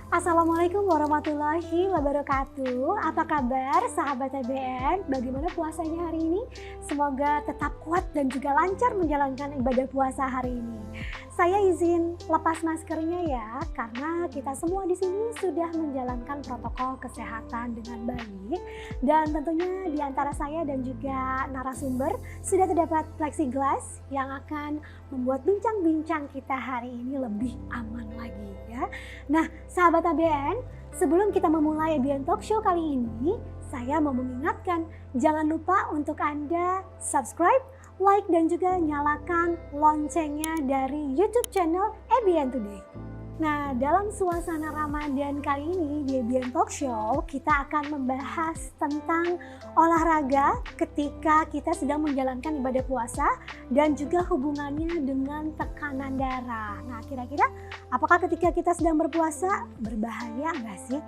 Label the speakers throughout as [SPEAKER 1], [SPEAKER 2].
[SPEAKER 1] Assalamualaikum warahmatullahi wabarakatuh. Apa kabar sahabat TBN? Bagaimana puasanya hari ini? Semoga tetap kuat dan juga lancar menjalankan ibadah puasa hari ini. Saya izin lepas maskernya ya, karena kita semua di sini sudah menjalankan protokol kesehatan dengan baik. Dan tentunya di antara saya dan juga narasumber sudah terdapat plexiglass yang akan membuat bincang-bincang kita hari ini lebih aman lagi ya. Nah, sahabat ABN, sebelum kita memulai ABN Talk Show kali ini, saya mau mengingatkan jangan lupa untuk Anda subscribe, like dan juga nyalakan loncengnya dari YouTube channel ABN Today. Nah, dalam suasana Ramadan kali ini di ABN Talk Show, kita akan membahas tentang olahraga ketika kita sedang menjalankan ibadah puasa dan juga hubungannya dengan tekanan darah. Nah, kira-kira apakah ketika kita sedang berpuasa berbahaya nggak sih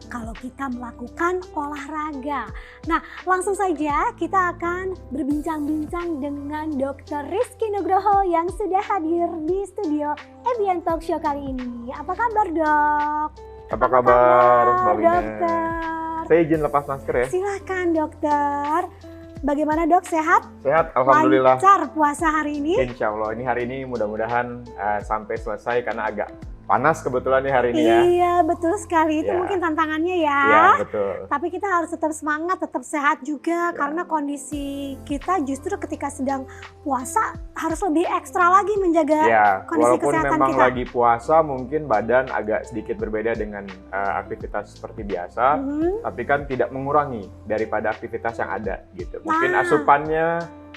[SPEAKER 1] kalau kita melakukan olahraga? Nah, langsung saja kita akan berbincang-bincang dengan Dr. Rizky Nugroho yang sudah hadir di studio ABN Talk Show kali ini. Apa kabar, Dok?
[SPEAKER 2] Apa kabar, Mbak Wina?
[SPEAKER 1] Dokter?
[SPEAKER 2] Saya izin lepas masker ya.
[SPEAKER 1] Silakan, Dokter. Bagaimana, Dok? Sehat?
[SPEAKER 2] Sehat, alhamdulillah.
[SPEAKER 1] Lancar puasa hari ini?
[SPEAKER 2] Insya Allah, ini hari ini mudah-mudahan sampai selesai karena agak panas kebetulan nih hari ini ya.
[SPEAKER 1] Iya, betul sekali. Itu
[SPEAKER 2] Ya.
[SPEAKER 1] mungkin tantangannya ya.
[SPEAKER 2] Iya, betul.
[SPEAKER 1] Tapi kita harus tetap semangat, tetap sehat juga.
[SPEAKER 2] Ya.
[SPEAKER 1] Karena kondisi kita justru ketika sedang puasa harus lebih ekstra lagi menjaga
[SPEAKER 2] Ya,
[SPEAKER 1] kondisi
[SPEAKER 2] walaupun
[SPEAKER 1] kesehatan
[SPEAKER 2] memang
[SPEAKER 1] kita.
[SPEAKER 2] lagi puasa mungkin badan agak sedikit berbeda dengan aktivitas seperti biasa, tapi kan tidak mengurangi daripada aktivitas yang ada gitu. Mungkin
[SPEAKER 1] Nah.
[SPEAKER 2] asupannya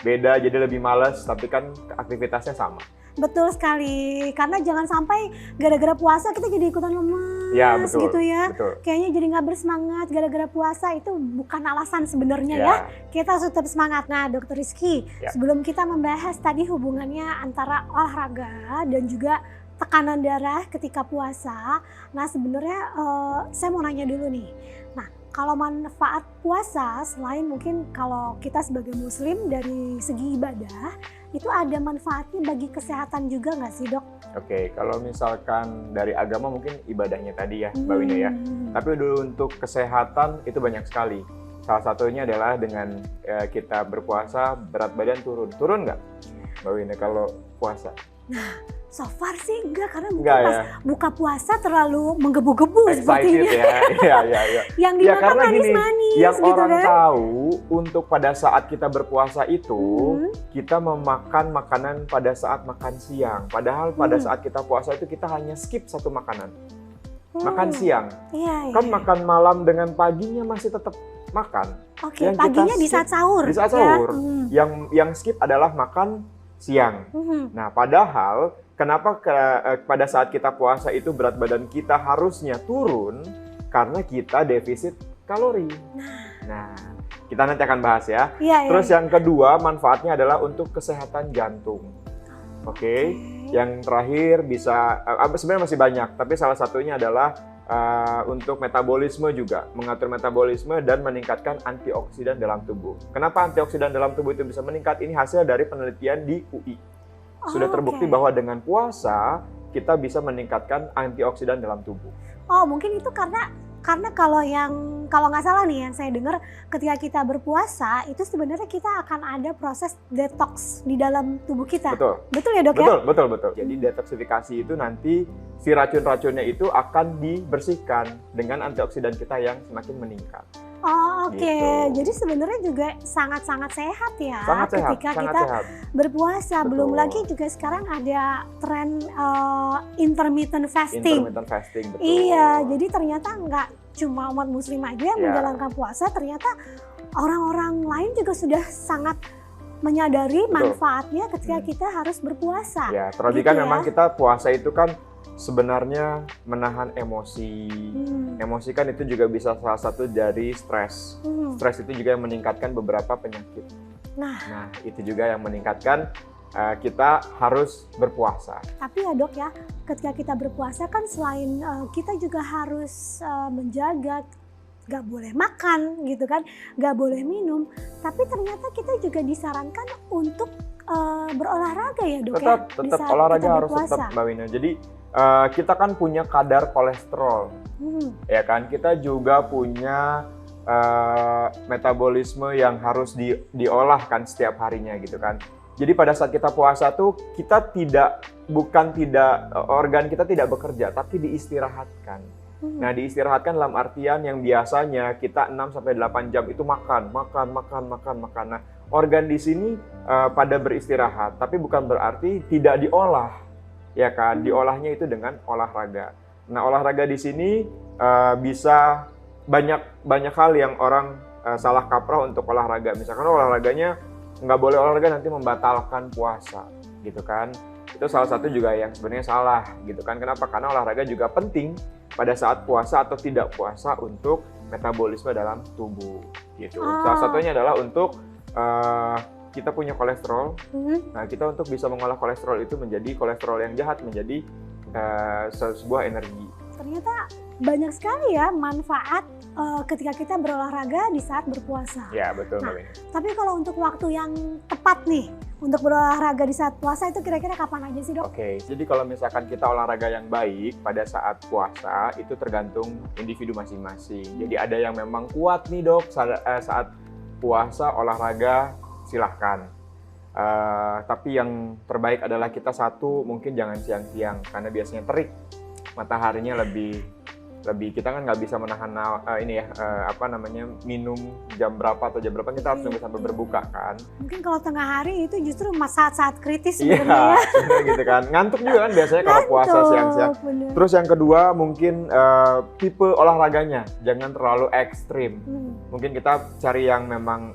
[SPEAKER 2] beda jadi lebih males, tapi kan aktivitasnya sama.
[SPEAKER 1] Betul sekali. Karena jangan sampai gara-gara puasa kita jadi ikutan lemas
[SPEAKER 2] Ya, betul.
[SPEAKER 1] gitu ya.
[SPEAKER 2] Betul.
[SPEAKER 1] Kayaknya jadi nggak bersemangat gara-gara puasa, itu bukan alasan sebenarnya ya. Kita harus tetap semangat. Nah, Dokter Rizky,
[SPEAKER 2] Ya.
[SPEAKER 1] sebelum kita membahas tadi hubungannya antara olahraga dan juga tekanan darah ketika puasa. Nah, sebenarnya saya mau nanya dulu nih. Nah, kalau manfaat puasa selain mungkin kalau kita sebagai muslim dari segi ibadah, itu ada manfaatnya bagi kesehatan juga nggak sih, Dok?
[SPEAKER 2] Oke, kalau misalkan dari agama mungkin ibadahnya tadi ya, Mbak Wina ya. Tapi dulu untuk kesehatan itu banyak sekali. Salah satunya adalah dengan kita berpuasa berat badan turun. Turun nggak, Mbak Wina kalau puasa?
[SPEAKER 1] Nah, so far sih enggak, karena mungkin
[SPEAKER 2] Enggak
[SPEAKER 1] pas
[SPEAKER 2] ya?
[SPEAKER 1] buka puasa terlalu menggebu-gebu
[SPEAKER 2] Excited
[SPEAKER 1] sepertinya.
[SPEAKER 2] ya, iya.
[SPEAKER 1] Yang
[SPEAKER 2] Ya
[SPEAKER 1] dimakan
[SPEAKER 2] karena gini,
[SPEAKER 1] manis-manis
[SPEAKER 2] yang
[SPEAKER 1] gitu
[SPEAKER 2] orang
[SPEAKER 1] kan.
[SPEAKER 2] tahu untuk pada saat kita berpuasa itu, kita memakan makanan pada saat makan siang. Padahal pada saat kita puasa itu kita hanya skip satu makanan. Makan siang.
[SPEAKER 1] Iya,
[SPEAKER 2] Kan
[SPEAKER 1] iya.
[SPEAKER 2] makan malam dengan paginya masih tetap makan.
[SPEAKER 1] Oke,
[SPEAKER 2] yang kita
[SPEAKER 1] paginya di
[SPEAKER 2] skip
[SPEAKER 1] saat sahur.
[SPEAKER 2] Di saat
[SPEAKER 1] ya.
[SPEAKER 2] sahur. Yang skip adalah makan siang. Nah, padahal kenapa pada saat kita puasa itu berat badan kita harusnya turun karena kita defisit kalori. Nah, kita nanti akan bahas ya.
[SPEAKER 1] Iya,
[SPEAKER 2] Terus
[SPEAKER 1] iya.
[SPEAKER 2] yang kedua manfaatnya adalah untuk kesehatan jantung. Oke. Yang terakhir bisa sebenarnya masih banyak, tapi salah satunya adalah untuk metabolisme juga, mengatur metabolisme dan meningkatkan antioksidan dalam tubuh. Kenapa antioksidan dalam tubuh itu bisa meningkat? Ini hasil dari penelitian di UI. Sudah terbukti bahwa dengan puasa kita bisa meningkatkan antioksidan dalam tubuh.
[SPEAKER 1] Oh, mungkin itu karena kalau nggak salah nih yang saya dengar, ketika kita berpuasa itu sebenarnya kita akan ada proses detox di dalam tubuh kita. Betul ya, Dok?
[SPEAKER 2] Betul. Jadi detoksifikasi itu nanti si racun-racunnya itu akan dibersihkan dengan antioksidan kita yang semakin meningkat.
[SPEAKER 1] Oh, oke.
[SPEAKER 2] Gitu.
[SPEAKER 1] Jadi sebenarnya juga sangat-sangat sehat ya ketika
[SPEAKER 2] sangat
[SPEAKER 1] kita
[SPEAKER 2] sehat.
[SPEAKER 1] berpuasa.
[SPEAKER 2] Betul.
[SPEAKER 1] Belum lagi juga sekarang ada tren intermittent fasting.
[SPEAKER 2] Intermittent fasting, betul.
[SPEAKER 1] Iya, jadi ternyata nggak cuma umat muslim aja yang
[SPEAKER 2] Ya.
[SPEAKER 1] menjalankan puasa, ternyata orang-orang lain juga sudah sangat menyadari manfaatnya ketika kita harus berpuasa.
[SPEAKER 2] Ya, terlebih
[SPEAKER 1] Gitu
[SPEAKER 2] kan
[SPEAKER 1] ya.
[SPEAKER 2] memang kita puasa itu kan sebenarnya menahan emosi. Emosi kan itu juga bisa salah satu dari stres. Stres itu juga yang meningkatkan beberapa penyakit. Nah, itu juga yang meningkatkan kita harus berpuasa.
[SPEAKER 1] Tapi ya, Dok ya, ketika kita berpuasa kan selain kita juga harus menjaga, gak boleh makan gitu kan, gak boleh minum, tapi ternyata kita juga disarankan untuk berolahraga ya, Dok?
[SPEAKER 2] Tetap
[SPEAKER 1] ya?
[SPEAKER 2] olahraga harus tetap, Mbak Wina. Jadi kita kan punya kadar kolesterol, ya kan? Kita juga punya metabolisme yang harus diolah kan setiap harinya gitu kan. Jadi pada saat kita puasa tuh kita organ kita tidak bekerja tapi diistirahatkan. Nah, diistirahatkan dalam artian yang biasanya kita 6-8 jam itu makan. Nah, organ di sini pada beristirahat, tapi bukan berarti tidak diolah, ya kan? Diolahnya itu dengan olahraga. Nah, olahraga di sini bisa banyak hal yang orang salah kaprah untuk olahraga. Misalkan olahraganya nggak boleh olahraga nanti membatalkan puasa, gitu kan? Itu salah satu juga yang sebenarnya salah, gitu kan? Kenapa? Karena olahraga juga penting pada saat puasa atau tidak puasa untuk metabolisme dalam tubuh, gitu. Salah satunya adalah untuk kita punya kolesterol. Nah, kita untuk bisa mengolah kolesterol itu menjadi kolesterol yang jahat menjadi sebuah energi.
[SPEAKER 1] Ternyata banyak sekali ya manfaat ketika kita berolahraga di saat berpuasa.
[SPEAKER 2] Ya, betul.
[SPEAKER 1] Nah, tapi kalau untuk waktu yang tepat nih untuk berolahraga di saat puasa itu kira-kira kapan aja sih, Dok?
[SPEAKER 2] Oke, jadi kalau misalkan kita olahraga yang baik pada saat puasa itu tergantung individu masing-masing. Jadi ada yang memang kuat nih, Dok, saat puasa olahraga silahkan. Tapi yang terbaik adalah kita mungkin jangan siang-siang karena biasanya terik, mataharinya lebih kita kan nggak bisa menahan minum jam berapa atau jam berapa, kita harus nunggu sampai berbuka kan.
[SPEAKER 1] Mungkin kalau tengah hari itu justru saat-saat kritis sebenarnya.
[SPEAKER 2] Iya, gitu kan. Ngantuk juga kan biasanya kalau puasa siang-siang. Terus yang kedua mungkin tipe olahraganya jangan terlalu ekstrim. Mungkin kita cari yang memang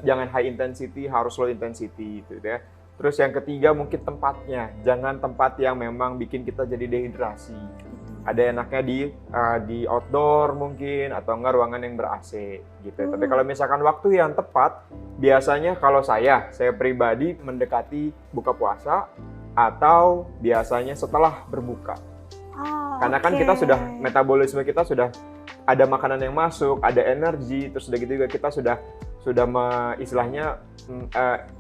[SPEAKER 2] jangan high intensity, harus low intensity gitu ya. Terus yang ketiga mungkin tempatnya, jangan tempat yang memang bikin kita jadi dehidrasi. Ada enaknya di outdoor mungkin, atau enggak ruangan yang ber-AC gitu. Tapi kalau misalkan waktu yang tepat, biasanya kalau saya pribadi mendekati buka puasa atau biasanya setelah berbuka. Karena kan kita sudah, metabolisme kita sudah ada makanan yang masuk, ada energi, terus udah gitu juga kita sudah istilahnya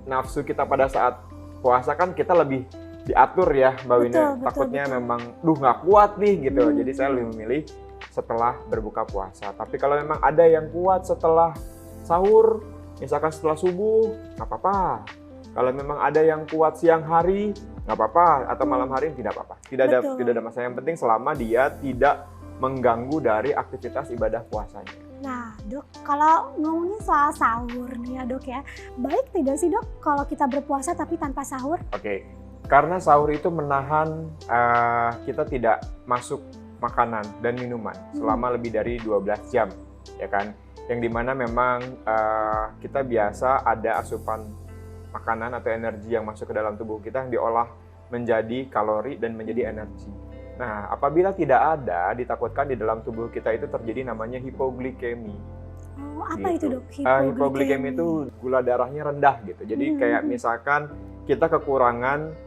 [SPEAKER 2] nafsu kita pada saat puasa kan kita lebih diatur ya, Mbak Wina. Takutnya memang, nggak kuat nih gitu. Jadi saya lebih memilih setelah berbuka puasa. Tapi kalau memang ada yang kuat setelah sahur, misalkan setelah subuh, nggak apa-apa. Kalau memang ada yang kuat siang hari, nggak apa-apa. Atau malam hari, tidak apa-apa. Tidak ada masalah. Yang penting selama dia tidak mengganggu dari aktivitas ibadah puasanya.
[SPEAKER 1] Nah, Dok, kalau ngomongin soal sahur nih ya, Dok ya, baik tidak sih, Dok, kalau kita berpuasa tapi tanpa sahur?
[SPEAKER 2] Oke. Karena sahur itu menahan kita tidak masuk makanan dan minuman selama lebih dari 12 jam, ya kan? Yang dimana memang kita biasa ada asupan makanan atau energi yang masuk ke dalam tubuh kita yang diolah menjadi kalori dan menjadi energi. Nah, apabila tidak ada, ditakutkan di dalam tubuh kita itu terjadi namanya hipoglikemi.
[SPEAKER 1] Oh, apa itu, Dok?
[SPEAKER 2] Hipoglikemi itu gula darahnya rendah gitu. Jadi kayak misalkan kita kekurangan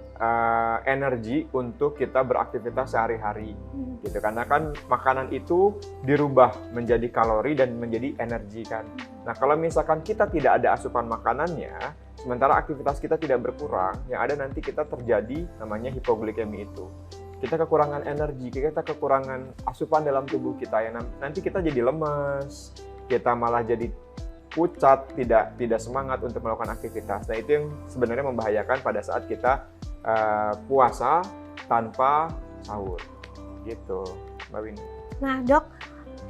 [SPEAKER 2] energi untuk kita beraktivitas sehari-hari gitu, karena kan makanan itu dirubah menjadi kalori dan menjadi energi kan. Nah, kalau misalkan kita tidak ada asupan makanannya, sementara aktivitas kita tidak berkurang, yang ada nanti kita terjadi namanya hipoglikemi itu. Kita kekurangan energi, kita kekurangan asupan dalam tubuh kita, yang nanti kita jadi lemes, kita malah jadi pucat, tidak semangat untuk melakukan aktivitas. Nah, itu yang sebenarnya membahayakan pada saat kita puasa tanpa sahur, gitu, Mbak Winnie.
[SPEAKER 1] Nah, Dok,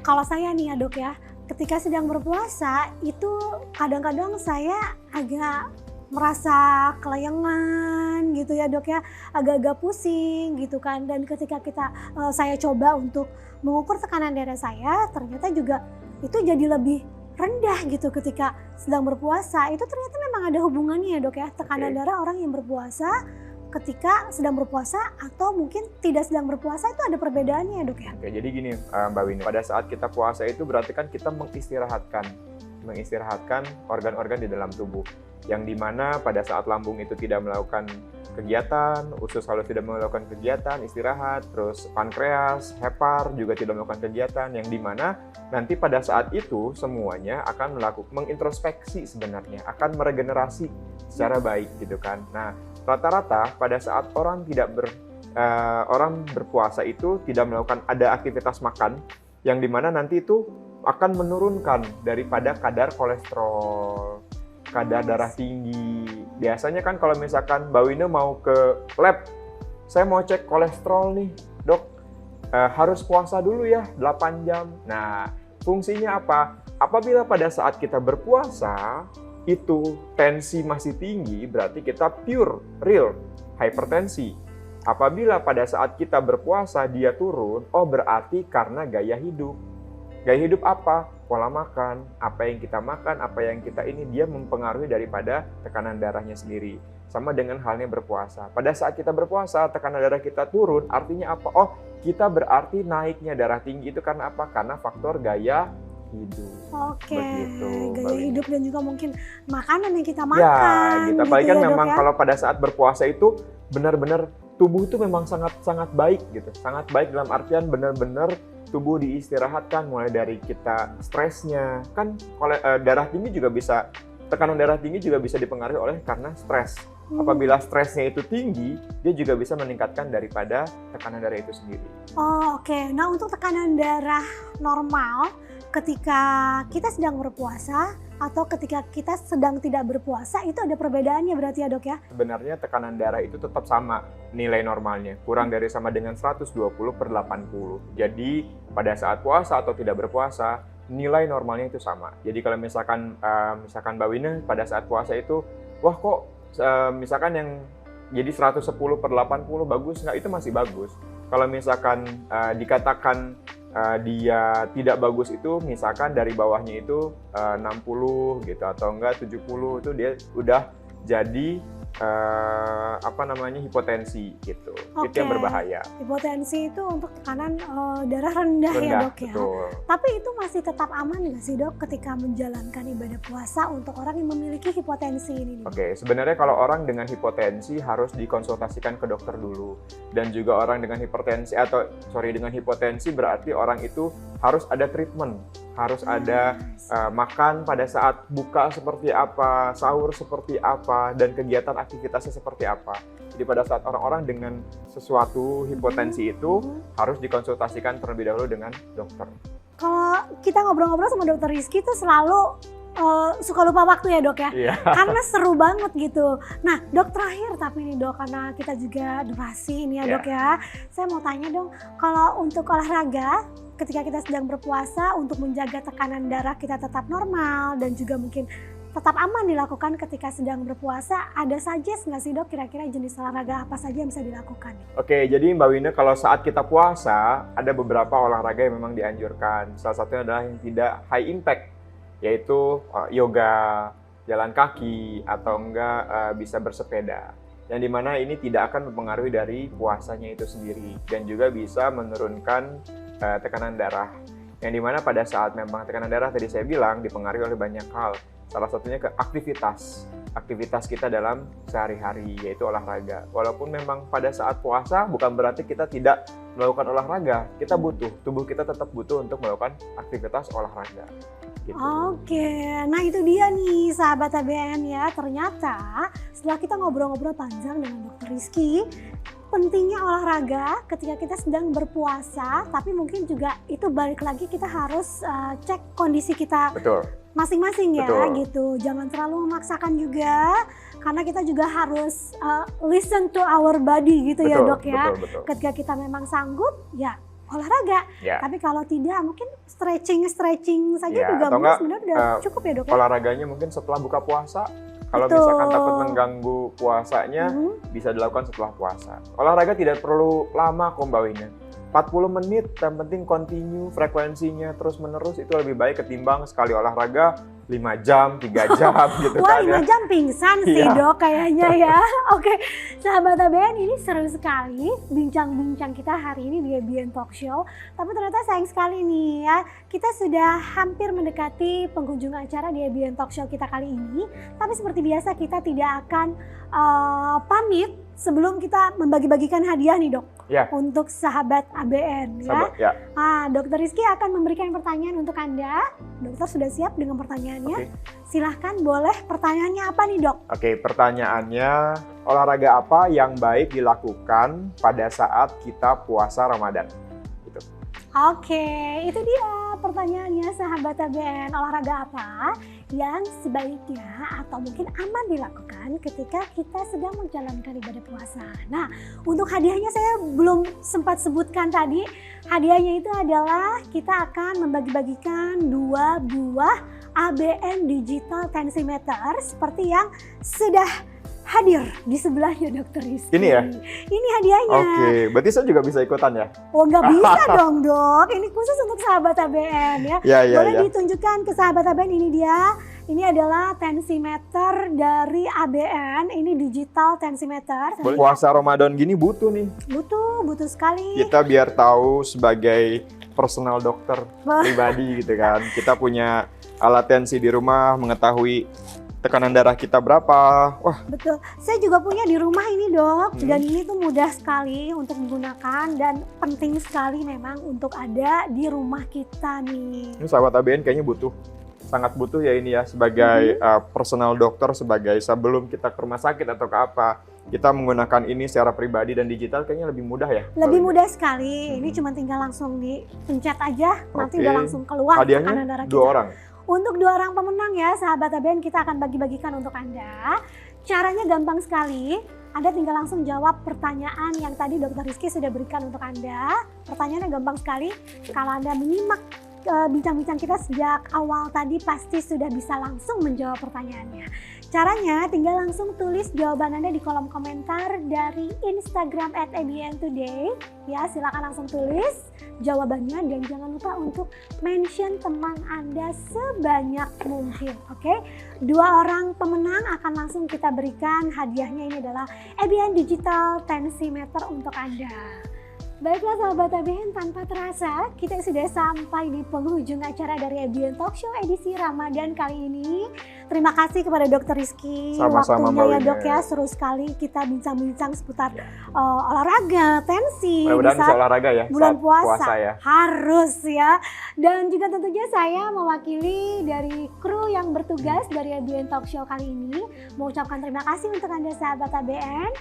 [SPEAKER 1] kalau saya nih ya, Dok ya, ketika sedang berpuasa itu kadang-kadang saya agak merasa kelayangan gitu ya, Dok ya, agak-agak pusing gitu kan. Dan ketika saya coba untuk mengukur tekanan darah saya, ternyata juga itu jadi lebih rendah gitu ketika sedang berpuasa. Itu ternyata memang ada hubungannya ya, Dok ya, tekanan darah orang yang berpuasa ketika sedang berpuasa atau mungkin tidak sedang berpuasa, itu ada perbedaannya ya, Dok ya?
[SPEAKER 2] Oke, jadi gini Mbak Winnie, pada saat kita puasa itu berarti kan kita mengistirahatkan organ-organ di dalam tubuh, yang dimana pada saat lambung itu tidak melakukan kegiatan, usus halus tidak melakukan kegiatan, istirahat, terus pankreas, hepar juga tidak melakukan kegiatan, yang dimana nanti pada saat itu semuanya akan mengintrospeksi sebenarnya, akan meregenerasi secara baik gitu kan. Nah, rata-rata pada saat orang tidak orang berpuasa itu tidak melakukan ada aktivitas makan yang dimana nanti itu akan menurunkan daripada kadar kolesterol, kadar darah tinggi. Biasanya kan kalau misalkan Mbak Wina mau ke lab, saya mau cek kolesterol nih, dok, harus puasa dulu ya 8 jam. Nah, fungsinya apa? Apabila pada saat kita berpuasa, itu tensi masih tinggi, berarti kita pure, real, hipertensi. Apabila pada saat kita berpuasa dia turun, oh berarti karena gaya hidup. Gaya hidup apa? Pola makan, apa yang kita makan, apa yang kita ini, dia mempengaruhi daripada tekanan darahnya sendiri. Sama dengan halnya berpuasa. Pada saat kita berpuasa, tekanan darah kita turun, artinya apa? Oh, kita berarti naiknya darah tinggi itu karena apa? Karena faktor gaya hidup.
[SPEAKER 1] Oke,
[SPEAKER 2] begitu,
[SPEAKER 1] gaya hidup dan juga mungkin makanan yang kita
[SPEAKER 2] Ya,
[SPEAKER 1] makan.
[SPEAKER 2] gitu.
[SPEAKER 1] Gitu
[SPEAKER 2] Apalagi kan
[SPEAKER 1] ya, Dok,
[SPEAKER 2] memang
[SPEAKER 1] ya?
[SPEAKER 2] kalau pada saat berpuasa itu benar-benar tubuh itu memang sangat baik gitu. Sangat baik dalam artian benar-benar tubuh diistirahatkan mulai dari kita stresnya. Kan darah tinggi juga bisa, tekanan darah tinggi juga bisa dipengaruhi oleh karena stres. Apabila stresnya itu tinggi, dia juga bisa meningkatkan daripada tekanan darah itu sendiri.
[SPEAKER 1] Oh, oke. Nah, untuk tekanan darah normal ketika kita sedang berpuasa atau ketika kita sedang tidak berpuasa, itu ada perbedaannya berarti ya, Dok ya?
[SPEAKER 2] Sebenarnya tekanan darah itu tetap sama nilai normalnya, kurang dari sama dengan 120/80. Jadi pada saat puasa atau tidak berpuasa, nilai normalnya itu sama. Jadi kalau misalkan Mbak Wina pada saat puasa itu, wah kok misalkan yang jadi 110/80 bagus nggak, itu masih bagus. Kalau misalkan dikatakan dia tidak bagus itu misalkan dari bawahnya itu 60 gitu atau enggak 70, itu dia udah jadi hipotensi gitu. Itu yang berbahaya.
[SPEAKER 1] Hipotensi itu untuk tekanan darah rendah ya, Dok ya.
[SPEAKER 2] Betul.
[SPEAKER 1] Tapi itu masih tetap aman nggak sih, Dok, ketika menjalankan ibadah puasa untuk orang yang memiliki hipotensi ini?
[SPEAKER 2] Oke, sebenarnya kalau orang dengan hipotensi harus dikonsultasikan ke dokter dulu. Dan juga orang dengan dengan hipotensi berarti orang itu harus ada treatment. Harus ada makan pada saat buka seperti apa, sahur seperti apa, dan kegiatan aktivitasnya seperti apa. Jadi pada saat orang-orang dengan sesuatu hipotensi itu harus dikonsultasikan terlebih dahulu dengan dokter.
[SPEAKER 1] Kalau kita ngobrol-ngobrol sama Dokter Rizky tuh selalu suka lupa waktu ya, Dok ya?
[SPEAKER 2] Iya.
[SPEAKER 1] Karena seru banget gitu. Nah, Dok, terakhir tapi nih, Dok, karena kita juga durasi ini ya, Dok ya. Saya mau tanya dong, kalau untuk olahraga ketika kita sedang berpuasa untuk menjaga tekanan darah kita tetap normal dan juga mungkin tetap aman dilakukan ketika sedang berpuasa, ada suggest nggak sih, Dok, kira-kira jenis olahraga apa saja yang bisa dilakukan?
[SPEAKER 2] Oke, jadi Mbak Wina, kalau saat kita puasa ada beberapa olahraga yang memang dianjurkan. Salah satunya adalah yang tidak high impact, yaitu yoga, jalan kaki, atau enggak bisa bersepeda. Yang dimana ini tidak akan mempengaruhi dari puasanya itu sendiri dan juga bisa menurunkan tekanan darah. Yang dimana pada saat memang tekanan darah tadi saya bilang dipengaruhi oleh banyak hal. Salah satunya ke aktivitas kita dalam sehari-hari, yaitu olahraga. Walaupun memang pada saat puasa bukan berarti kita tidak melakukan olahraga. Kita tubuh kita tetap butuh untuk melakukan aktivitas olahraga. Gitu.
[SPEAKER 1] Oke, nah itu dia nih sahabat ABN ya. Ternyata setelah kita ngobrol-ngobrol panjang dengan Dokter Rizky, pentingnya olahraga ketika kita sedang berpuasa, tapi mungkin juga itu balik lagi kita harus cek kondisi kita masing-masing ya.
[SPEAKER 2] Betul.
[SPEAKER 1] Gitu. Jangan terlalu memaksakan juga, karena kita juga harus listen to our body gitu. Betul, ya, Dok ya.
[SPEAKER 2] Betul.
[SPEAKER 1] Ketika kita memang sanggup ya olahraga, tapi kalau tidak mungkin stretching saja juga sebenarnya udah cukup ya, Dok ya?
[SPEAKER 2] Olahraganya mungkin setelah buka puasa. Kalau misalkan takut mengganggu puasanya, bisa dilakukan setelah puasa. Olahraga tidak perlu lama kok, Mbak Wina. 40 menit, yang penting continue, frekuensinya terus-menerus, itu lebih baik ketimbang sekali olahraga 5 jam, 3 jam gitu.
[SPEAKER 1] Wah,
[SPEAKER 2] kan
[SPEAKER 1] 5 jam pingsan sih, Dok, kayaknya ya. Oke, sahabat ABN, ini seru sekali bincang-bincang kita hari ini di ABN Talk Show. Tapi ternyata sayang sekali nih ya, kita sudah hampir mendekati penghujung acara di ABN Talk Show kita kali ini. Tapi seperti biasa kita tidak akan pamit sebelum kita membagi-bagikan hadiah nih dok,
[SPEAKER 2] Ya.
[SPEAKER 1] untuk sahabat ABN ya.
[SPEAKER 2] Sahabat, ya.
[SPEAKER 1] Dokter Rizky akan memberikan pertanyaan untuk Anda. Dokter sudah siap dengan pertanyaannya?
[SPEAKER 2] Oke.
[SPEAKER 1] Silahkan, boleh. Pertanyaannya apa nih dok?
[SPEAKER 2] Oke, pertanyaannya, olahraga apa yang baik dilakukan pada saat kita puasa Ramadan? Gitu.
[SPEAKER 1] Oke, itu dia pertanyaannya sahabat ABN. Olahraga apa yang sebaiknya atau mungkin aman dilakukan ketika kita sedang menjalankan ibadah puasa? Nah, untuk hadiahnya saya belum sempat sebutkan tadi. Hadiahnya itu adalah kita akan membagi-bagikan 2 buah ABN Digital Tensimeter seperti yang sudah hadir di sebelahnya Dokter Rizky.
[SPEAKER 2] Ini ya?
[SPEAKER 1] Ini hadiahnya.
[SPEAKER 2] Oke, berarti saya juga bisa ikutan ya?
[SPEAKER 1] Oh nggak bisa dong dok, ini khusus untuk sahabat ABN ya.
[SPEAKER 2] Ya.
[SPEAKER 1] Boleh ditunjukkan ke sahabat ABN, ini dia. Ini adalah tensimeter dari ABN, ini digital tensimeter.
[SPEAKER 2] Puasa Ramadan gini butuh nih.
[SPEAKER 1] Butuh sekali.
[SPEAKER 2] Kita biar tahu sebagai personal dokter pribadi gitu kan. Kita punya alat tensi di rumah, mengetahui tekanan darah kita berapa. Wah,
[SPEAKER 1] Betul, saya juga punya di rumah ini dok, dan ini tuh mudah sekali untuk menggunakan dan penting sekali memang untuk ada di rumah kita nih.
[SPEAKER 2] ini sahabat ABN kayaknya sangat butuh ya ini ya sebagai personal dokter, sebagai sebelum kita ke rumah sakit atau ke apa, kita menggunakan ini secara pribadi dan digital kayaknya lebih mudah ya.
[SPEAKER 1] Lebih mudah sekali, ini cuma tinggal langsung dipencet aja, nanti
[SPEAKER 2] Oke.
[SPEAKER 1] udah langsung keluar tekanan
[SPEAKER 2] Hadiahnya
[SPEAKER 1] darah
[SPEAKER 2] 2
[SPEAKER 1] kita.
[SPEAKER 2] orang.
[SPEAKER 1] Untuk 2 orang pemenang ya sahabat ABN, kita akan bagi-bagikan untuk Anda. Caranya gampang sekali. Anda tinggal langsung jawab pertanyaan yang tadi Dokter Rizky sudah berikan untuk Anda. Pertanyaannya gampang sekali. Kalau Anda menyimak bincang-bincang kita sejak awal tadi, pasti sudah bisa langsung menjawab pertanyaannya. Caranya tinggal langsung tulis jawaban Anda di kolom komentar dari Instagram @abntoday. Ya, silakan langsung tulis jawabannya dan jangan lupa untuk mention teman Anda sebanyak mungkin. Oke, 2 orang pemenang akan langsung kita berikan hadiahnya. Ini adalah ABN Digital Tensimeter untuk Anda. Baiklah sahabat ABN, tanpa terasa kita sudah sampai di penghujung acara dari ABN Talk Show edisi Ramadan kali ini. Terima kasih kepada Dokter Rizky.
[SPEAKER 2] Sama-sama,
[SPEAKER 1] waktunya ya
[SPEAKER 2] Mbak
[SPEAKER 1] dok
[SPEAKER 2] Wina.
[SPEAKER 1] ya, seru sekali kita bincang-bincang seputar olahraga, tensi.
[SPEAKER 2] Mudah-mudahan
[SPEAKER 1] di
[SPEAKER 2] bisa
[SPEAKER 1] saat
[SPEAKER 2] olahraga ya.
[SPEAKER 1] bulan
[SPEAKER 2] saat
[SPEAKER 1] puasa
[SPEAKER 2] ya.
[SPEAKER 1] harus ya. Dan juga tentunya saya mewakili dari kru yang bertugas dari ABN Talk Show kali ini mengucapkan terima kasih untuk Anda sahabat ABN,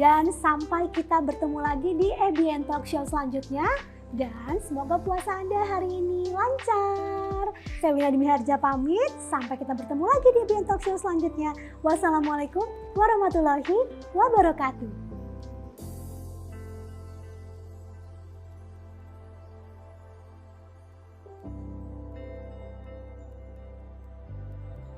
[SPEAKER 1] dan sampai kita bertemu lagi di ABN Talk Show selanjutnya, dan semoga puasa Anda hari ini lancar. Saya Wina Dimi Harja pamit, sampai kita bertemu lagi di ABN Talk Show selanjutnya. Wassalamualaikum warahmatullahi wabarakatuh.